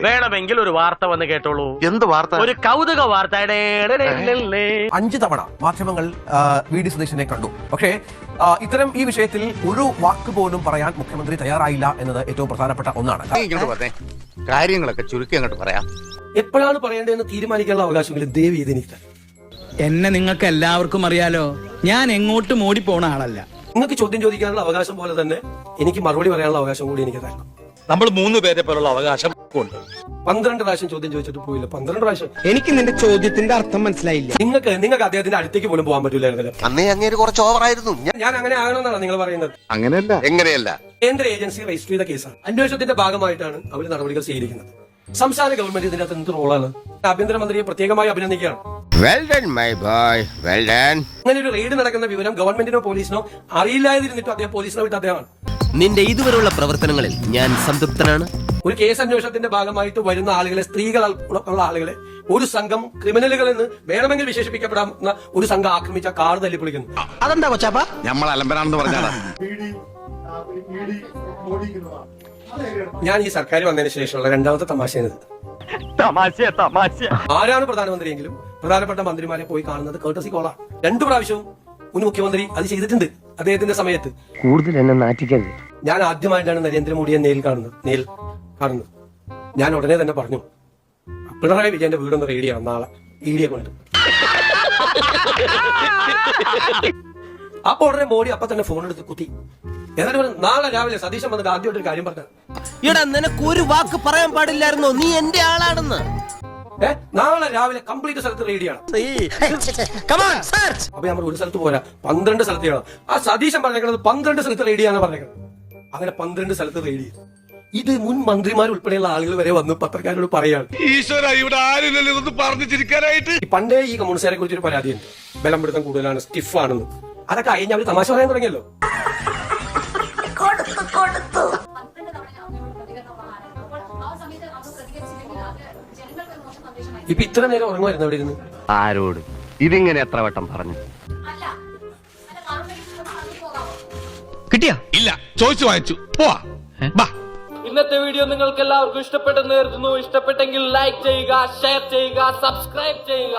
വേണമെങ്കിൽ ഒരു വാർത്ത വന്ന് കേട്ടോളൂ. എന്ത് വാർത്ത? ഒരു കൗതുക വാർത്ത. 5 തവണ മാധ്യമങ്ങൾ വി.ഡി. സതീശനെ കണ്ടു. പക്ഷേ ഇത്തരം ഈ വിഷയത്തിൽ ഒരു വാക്ക് പോലും പറയാൻ മുഖ്യമന്ത്രി തയ്യാറായില്ല എന്നത് ഏറ്റവും പ്രധാനപ്പെട്ട ഒന്നാണ്. കാര്യങ്ങളൊക്കെ ചുരുക്കി അങ്ങോട്ട് പറയാം. എപ്പോഴാണ് പറയേണ്ടതെന്ന് തീരുമാനിക്കാനുള്ള അവകാശമെങ്കിലും ദേവി എനിക്ക്. എന്നെ നിങ്ങൾക്ക് എല്ലാവർക്കും അറിയാലോ, ഞാൻ എങ്ങോട്ടും ഓടിപ്പോണ ആളല്ല. നിങ്ങൾക്ക് ചോദ്യം ചോദിക്കാനുള്ള അവകാശം പോലെ തന്നെ എനിക്ക് മറുപടി പറയാനുള്ള അവകാശം കൂടി എനിക്ക് തരണം. നമ്മൾ 3 പേരെ പോലുള്ള അവകാശം ഉണ്ട്. 12 പ്രാവശ്യം ചോദ്യം ചോദിച്ചിട്ട് പോയില്ല. 12 പ്രാവശ്യം. എനിക്ക് നിന്റെ ചോദ്യത്തിന്റെ അർത്ഥം മനസ്സിലായില്ല. നിങ്ങൾക്ക് അദ്ദേഹത്തിന്റെ അടുത്തേക്ക് പോലും പോകാൻ പറ്റില്ലായിരുന്നല്ലോ. അന്നേ അങ്ങേര് കുറച്ച് ഓവറായിരുന്നു. ഞാൻ അങ്ങനെ ആകണമെന്നാണ് നിങ്ങൾ പറയുന്നത്? അങ്ങനെയല്ല. എങ്ങനെയല്ല? കേന്ദ്ര ഏജൻസി രജിസ്റ്റർ ചെയ്ത കേസാണ്. അന്വേഷണത്തിന്റെ ഭാഗമായിട്ടാണ് അവർ നടപടികൾ സ്വീകരിക്കുന്നത്. സംസ്ഥാന ഗവൺമെന്റ് ഇതിന്റെ അകത്ത് എന്ത് റോളാണ്? ആഭ്യന്തരമന്ത്രിയെ പ്രത്യേകമായി അഭിനന്ദിക്കുകയാണ്. അങ്ങനെ ഒരു റെയ്ഡ് നടക്കുന്ന വിവരം ഗവൺമെന്റിനോ പോലീസിനോ അറിയില്ലാതിരുന്നിട്ട് അദ്ദേഹം പോലീസിനെ വിട്ട അദ്ദേഹമാണ്. നിന്റെ ഇതുവരെയുള്ള പ്രവർത്തനങ്ങളിൽ ഞാൻ സംതൃപ്തനാണ്. ഒരു കേസ് അന്വേഷണത്തിന്റെ ഭാഗമായിട്ട് വരുന്ന ആളുകളെ, സ്ത്രീകളുള്ള ആളുകളെ ഒരു സംഘം ക്രിമിനലുകൾ എന്ന് വേണമെങ്കിൽ വിശേഷിപ്പിക്കപ്പെടാവുന്ന ഒരു സംഘം ആക്രമിച്ച കാർ തല്ലിപ്പൊളിക്കുന്നു. അതെന്താ കൊച്ചാപ്പ? നമ്മൾ അലമ്പനാണെന്ന് പറഞ്ഞാൽ ഞാൻ ഈ സർക്കാർ വന്നതിന് ശേഷമുള്ള രണ്ടാമത്തെ തമാശയാണിത്. ആരാണ് പ്രധാനമന്ത്രിയെങ്കിലും പ്രധാനപ്പെട്ട മന്ത്രിമാരെ പോയി കാണുന്നത് കേട്ടസി കോളാണ്. 2 പ്രാവശ്യവും മുൻ മുഖ്യമന്ത്രി അത് ചെയ്തിട്ടുണ്ട് അദ്ദേഹത്തിന്റെ സമയത്ത്. കൂടുതൽ എന്നെ നാറ്റിക്കരുത്. ഞാൻ ആദ്യമായിട്ടാണ് നരേന്ദ്രമോദിയെ നേരിൽ കാണുന്നത്. ഞാൻ ഉടനെ തന്നെ പറഞ്ഞു, പിണറായി വിജയന്റെ വീടൊന്ന് റെഡി ചെയ്യണം നാളെ ഇഡിയെ കൊണ്ട്. അപ്പൊ ഉടനെ മോഡി അപ്പൊ തന്നെ ഫോൺ എടുത്ത് കുത്തി. എന്നിട്ട് നാളെ രാവിലെ സതീശൻ വന്നിട്ട് ആദ്യമായിട്ട് ഒരു കാര്യം പറഞ്ഞു, എടാ നിനക്ക് ഒരു വാക്ക് പറയാൻ പാടില്ലായിരുന്നോ, നീ എന്റെ ആളാണെന്ന്. നാളെ രാവിലെ കംപ്ലീറ്റ് സ്ഥലത്ത് റെഡി ചെയ്യണം. അപ്പൊ നമ്മൾ ഒരു സ്ഥലത്ത് പോരാ, 12 സ്ഥലത്ത് ചെയ്യണം. ആ സതീശൻ പറഞ്ഞേക്കുന്നത് 12 സ്ഥലത്ത് റെഡി ചെയ്യാന്ന് പറഞ്ഞേക്കുന്നത്. അങ്ങനെ 12 സ്ഥലത്ത് റെഡി ചെയ്തു. ഇത് മുൻ മന്ത്രിമാർ ഉൾപ്പെടെയുള്ള ആളുകൾ വരെ വന്ന് പത്രക്കാരോട് പറയാണ്. പണ്ടേ ഈ കമ്മ്യൂണിസ്റ്റുകാരെ കുറിച്ച് ഒരു പരാതിയുണ്ട്, ബലം പിടുത്തം കൂടുതലാണ്, സ്റ്റിഫ് ആണെന്ന്. അതൊക്കെ കഴിഞ്ഞ അവര് തമാശ പറയാൻ തുടങ്ങിയല്ലോ. ഇപ്പൊ ഇത്ര നേരം ഉറങ്ങുമായിരുന്നു അവിടെ ഇരുന്ന്. ആരോട് ഇതിങ്ങനെ എത്ര വട്ടം പറഞ്ഞു? കിട്ടിയാ? ഇല്ല, ചോദിച്ചു വാങ്ങിച്ചു. പോവാ. ഇന്നത്തെ വീഡിയോ നിങ്ങൾക്ക് എല്ലാവർക്കും ഇഷ്ടപ്പെട്ടെന്ന് കരുതുന്നു. ഇഷ്ടപ്പെട്ടെങ്കിൽ ലൈക്ക് ചെയ്യുക, ഷെയർ ചെയ്യുക, സബ്സ്ക്രൈബ് ചെയ്യുക.